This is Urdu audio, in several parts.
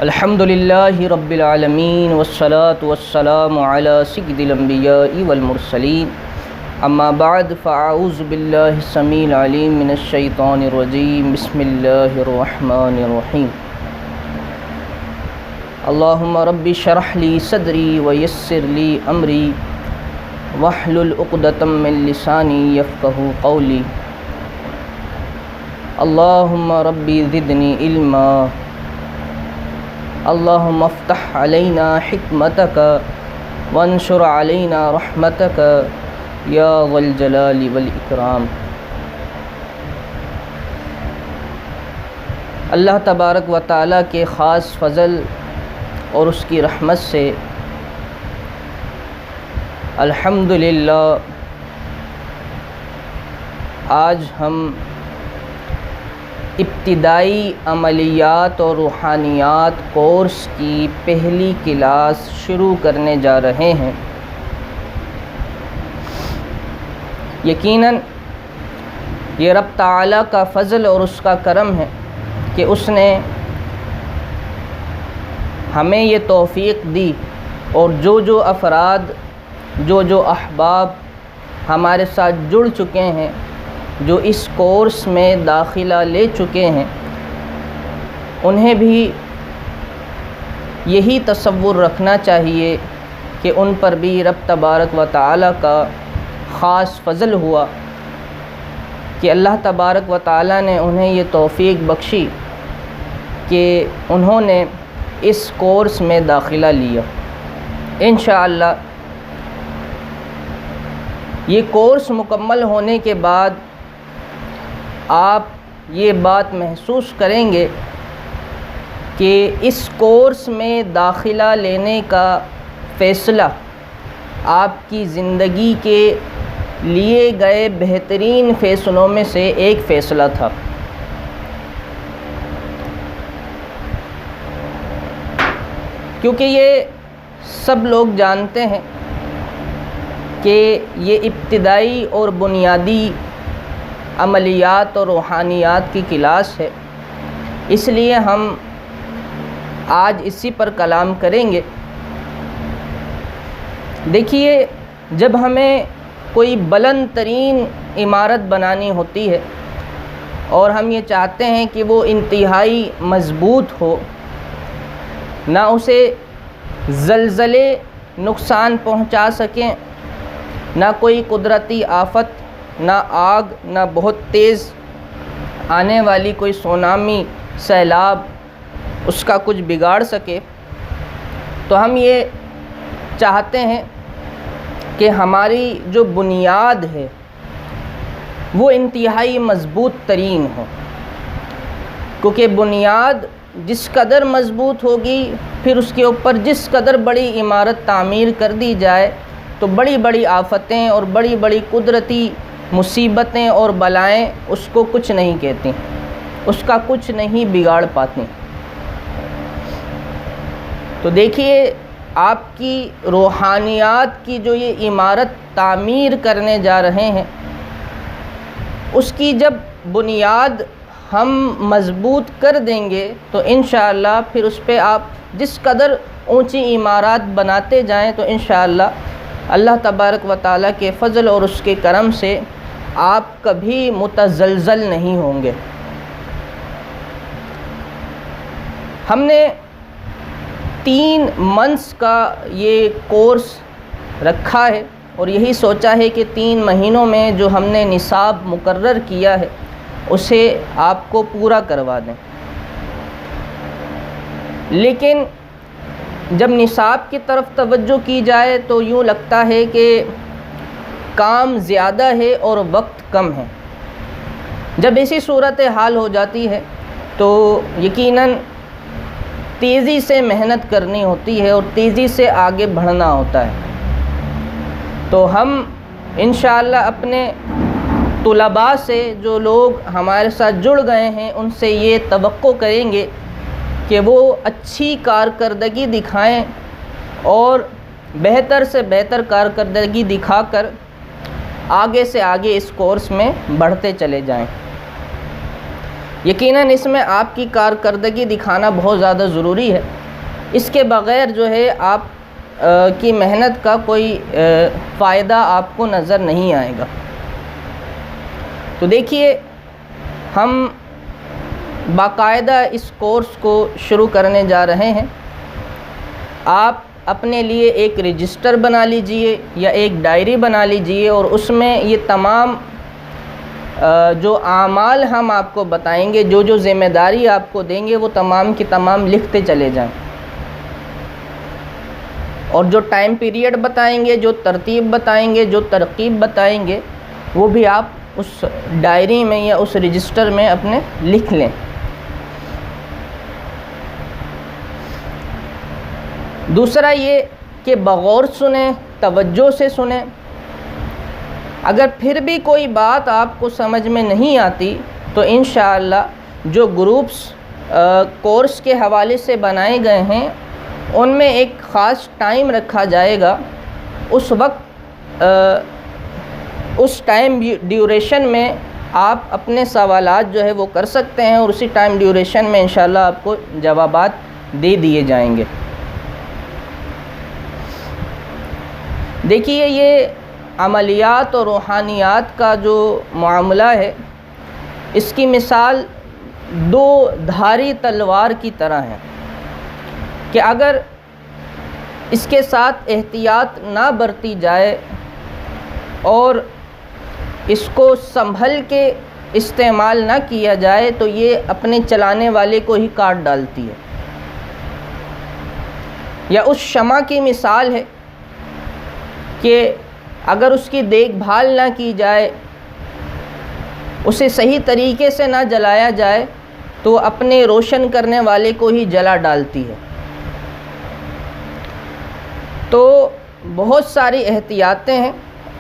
الحمد للہ رب العالمین والصلاة والسلام علی سید الانبیاء والمرسلین اما بعد فاعوذ باللہ السمیع العلیم من الشیطان الرجیم بسم اللہ الرحمن الرحیم اللہم رب اشرح لی صدری ویسر لی امری واحلل عقدۃ من لسانی یفقہوا قولی اللہم رب زدنی علما اللہم افتح علینا حکمتک وانشر علینا رحمتک یا ذا الجلال والاکرام۔ اللہ تبارک و تعالیٰ کے خاص فضل اور اس کی رحمت سے الحمدللہ آج ہم ابتدائی عملیات اور روحانیات کورس کی پہلی کلاس شروع کرنے جا رہے ہیں۔ یقیناً یہ رب تعالیٰ کا فضل اور اس کا کرم ہے کہ اس نے ہمیں یہ توفیق دی، اور جو افراد جو احباب ہمارے ساتھ جڑ چکے ہیں، جو اس کورس میں داخلہ لے چکے ہیں، انہیں بھی یہی تصور رکھنا چاہیے کہ ان پر بھی رب تبارک و تعالیٰ کا خاص فضل ہوا کہ اللہ تبارک و تعالیٰ نے انہیں یہ توفیق بخشی کہ انہوں نے اس کورس میں داخلہ لیا۔ انشاءاللہ یہ کورس مکمل ہونے کے بعد آپ یہ بات محسوس کریں گے کہ اس کورس میں داخلہ لینے کا فیصلہ آپ کی زندگی کے لیے گئے بہترین فیصلوں میں سے ایک فیصلہ تھا، کیونکہ یہ سب لوگ جانتے ہیں کہ یہ ابتدائی اور بنیادی عملیات اور روحانیات کی کلاس ہے، اس لیے ہم آج اسی پر کلام کریں گے۔ دیکھیے، جب ہمیں کوئی بلند ترین عمارت بنانی ہوتی ہے اور ہم یہ چاہتے ہیں کہ وہ انتہائی مضبوط ہو، نہ اسے زلزلے نقصان پہنچا سکیں، نہ کوئی قدرتی آفت، نہ آگ، نہ بہت تیز آنے والی کوئی سونامی، سیلاب اس کا کچھ بگاڑ سکے، تو ہم یہ چاہتے ہیں کہ ہماری جو بنیاد ہے وہ انتہائی مضبوط ترین ہو، کیونکہ بنیاد جس قدر مضبوط ہوگی، پھر اس کے اوپر جس قدر بڑی عمارت تعمیر کر دی جائے تو بڑی بڑی آفتیں اور بڑی بڑی قدرتی مصیبتیں اور بلائیں اس کو کچھ نہیں کہتی، اس کا کچھ نہیں بگاڑ پاتی۔ تو دیکھیے، آپ کی روحانیات کی جو یہ عمارت تعمیر کرنے جا رہے ہیں، اس کی جب بنیاد ہم مضبوط کر دیں گے تو انشاءاللہ پھر اس پہ آپ جس قدر اونچی عمارات بناتے جائیں تو انشاءاللہ اللہ تبارک و تعالیٰ کے فضل اور اس کے کرم سے آپ کبھی متزلزل نہیں ہوں گے۔ ہم نے 3 منتھس کا یہ کورس رکھا ہے، اور یہی سوچا ہے کہ 3 مہینوں میں جو ہم نے نصاب مقرر کیا ہے اسے آپ کو پورا کروا دیں۔ لیکن جب نصاب کی طرف توجہ کی جائے تو یوں لگتا ہے کہ کام زیادہ ہے اور وقت کم ہے۔ جب ایسی صورت حال ہو جاتی ہے تو یقیناً تیزی سے محنت کرنی ہوتی ہے اور تیزی سے آگے بڑھنا ہوتا ہے۔ تو ہم انشاءاللہ اپنے طلباء سے، جو لوگ ہمارے ساتھ جڑ گئے ہیں، ان سے یہ توقع کریں گے کہ وہ اچھی کارکردگی دکھائیں اور بہتر سے بہتر کارکردگی دکھا کر آگے سے آگے اس کورس میں بڑھتے چلے جائیں۔ یقیناً اس میں آپ کی کارکردگی دکھانا بہت زیادہ ضروری ہے. اس کے بغیر جو ہے آپ کی محنت کا کوئی فائدہ آپ کو نظر نہیں آئے گا. تو دیکھیے ہم باقاعدہ اس کورس کو شروع کرنے جا رہے ہیں. آپ اپنے لیے ایک رجسٹر بنا لیجئے یا ایک ڈائری بنا لیجئے اور اس میں یہ تمام جو اعمال ہم آپ کو بتائیں گے، جو ذمہ داری آپ کو دیں گے، وہ تمام کی تمام لکھتے چلے جائیں. اور جو ٹائم پیریڈ بتائیں گے، جو ترتیب بتائیں گے، جو ترغیب بتائیں گے، وہ بھی آپ اس ڈائری میں یا اس رجسٹر میں اپنے لکھ لیں. دوسرا یہ کہ بغور سنیں، توجہ سے سنیں. اگر پھر بھی کوئی بات آپ کو سمجھ میں نہیں آتی تو انشاءاللہ جو گروپس کورس کے حوالے سے بنائے گئے ہیں ان میں ایک خاص ٹائم رکھا جائے گا. اس وقت اس ٹائم ڈیوریشن میں آپ اپنے سوالات جو ہے وہ کر سکتے ہیں اور اسی ٹائم ڈیوریشن میں انشاءاللہ آپ کو جوابات دے دیے جائیں گے. دیکھیے یہ عملیات اور روحانیات کا جو معاملہ ہے، اس کی مثال دو دھاری تلوار کی طرح ہے کہ اگر اس کے ساتھ احتیاط نہ برتی جائے اور اس کو سنبھل کے استعمال نہ کیا جائے تو یہ اپنے چلانے والے کو ہی کاٹ ڈالتی ہے. یا اس شمع کی مثال ہے کہ اگر اس کی دیکھ بھال نہ کی جائے، اسے صحیح طریقے سے نہ جلایا جائے تو اپنے روشن کرنے والے کو ہی جلا ڈالتی ہے. تو بہت ساری احتیاطیں ہیں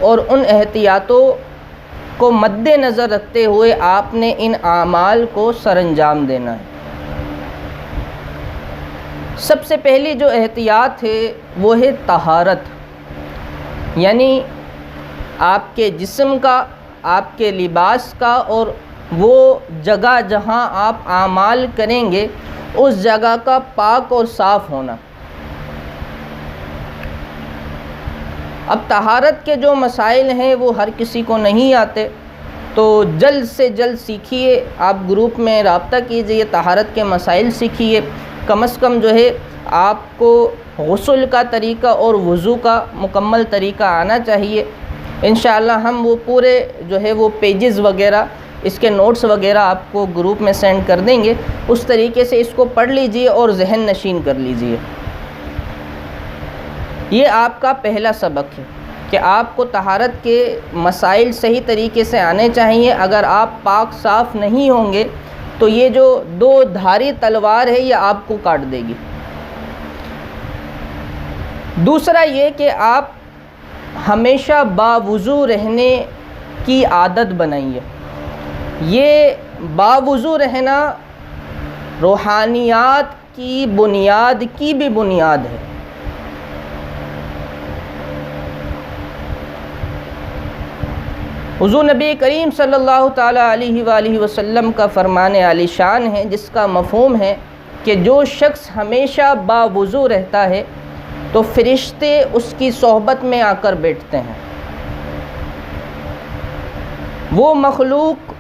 اور ان احتیاطوں کو مد نظر رکھتے ہوئے آپ نے ان اعمال کو سر انجام دینا ہے. سب سے پہلی جو احتیاط ہے وہ ہے طہارت، یعنی آپ کے جسم کا، آپ کے لباس کا اور وہ جگہ جہاں آپ اعمال کریں گے اس جگہ کا پاک اور صاف ہونا. اب طہارت کے جو مسائل ہیں وہ ہر کسی کو نہیں آتے، تو جلد سے جلد سیکھیے. آپ گروپ میں رابطہ کیجئے، طہارت کے مسائل سیکھیے. کم از کم جو ہے آپ کو غسل کا طریقہ اور وضو کا مکمل طریقہ آنا چاہیے. انشاءاللہ ہم وہ پورے جو ہے وہ پیجز وغیرہ، اس کے نوٹس وغیرہ آپ کو گروپ میں سینڈ کر دیں گے. اس طریقے سے اس کو پڑھ لیجئے اور ذہن نشین کر لیجئے. یہ آپ کا پہلا سبق ہے کہ آپ کو طہارت کے مسائل صحیح طریقے سے آنے چاہیے. اگر آپ پاک صاف نہیں ہوں گے تو یہ جو دو دھاری تلوار ہے یہ آپ کو کاٹ دے گی. دوسرا یہ کہ آپ ہمیشہ باوضو رہنے کی عادت بنائیے. یہ باوضو رہنا روحانیات کی بنیاد کی بھی بنیاد ہے. حضور نبی کریم صلی اللہ تعالیٰ علیہ وآلہ وسلم کا فرمان عالی شان ہے جس کا مفہوم ہے کہ جو شخص ہمیشہ باوضو رہتا ہے تو فرشتے اس کی صحبت میں آ کر بیٹھتے ہیں. وہ مخلوق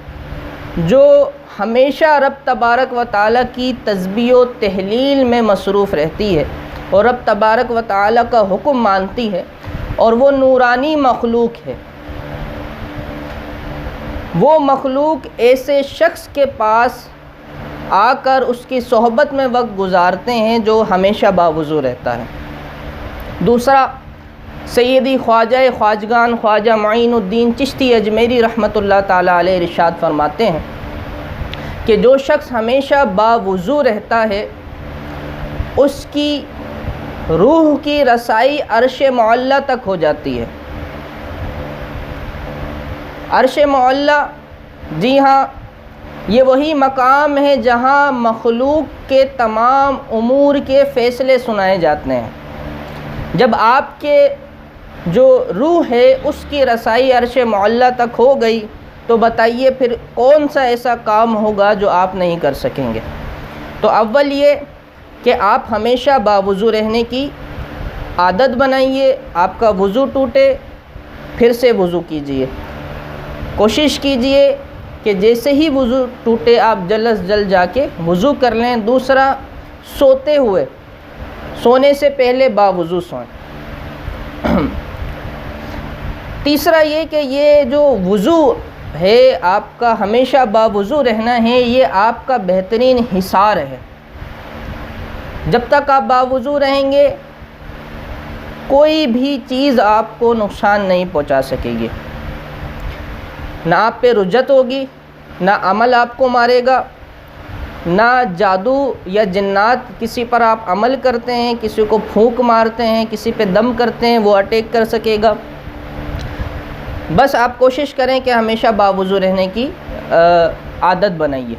جو ہمیشہ رب تبارک و تعالیٰ کی تسبیح و تہلیل میں مصروف رہتی ہے اور رب تبارک و تعالیٰ کا حکم مانتی ہے اور وہ نورانی مخلوق ہے، وہ مخلوق ایسے شخص کے پاس آ کر اس کی صحبت میں وقت گزارتے ہیں جو ہمیشہ باوضو رہتا ہے. دوسرا، سیدی خواجہ خواجگان خواجہ معین الدین چشتی اجمیری رحمۃ اللہ تعالیٰ علیہ ارشاد فرماتے ہیں کہ جو شخص ہمیشہ باوضو رہتا ہے اس کی روح کی رسائی عرش معلی تک ہو جاتی ہے. عرش معلی، جی ہاں، یہ وہی مقام ہے جہاں مخلوق کے تمام امور کے فیصلے سنائے جاتے ہیں. جب آپ کے جو روح ہے اس کی رسائی عرش معلی تک ہو گئی تو بتائیے پھر کون سا ایسا کام ہوگا جو آپ نہیں کر سکیں گے؟ تو اول یہ کہ آپ ہمیشہ باوضو رہنے کی عادت بنائیے. آپ کا وضو ٹوٹے پھر سے وضو کیجئے. کوشش کیجئے کہ جیسے ہی وضو ٹوٹے آپ جلد از جلد جا کے وضو کر لیں. دوسرا، سوتے ہوئے، سونے سے پہلے باوضو سوئیں. تیسرا یہ کہ یہ جو وضو ہے آپ کا ہمیشہ باوضو رہنا ہے، یہ آپ کا بہترین حصار ہے. جب تک آپ باوضو رہیں گے کوئی بھی چیز آپ کو نقصان نہیں پہنچا سکے گی. نہ آپ پہ رجت ہوگی، نہ عمل آپ کو مارے گا، نہ جادو یا جنات کسی پر آپ عمل کرتے ہیں، کسی کو پھونک مارتے ہیں، کسی پہ دم کرتے ہیں، وہ اٹیک کر سکے گا. بس آپ کوشش کریں کہ ہمیشہ باوضو رہنے کی عادت بنائیے.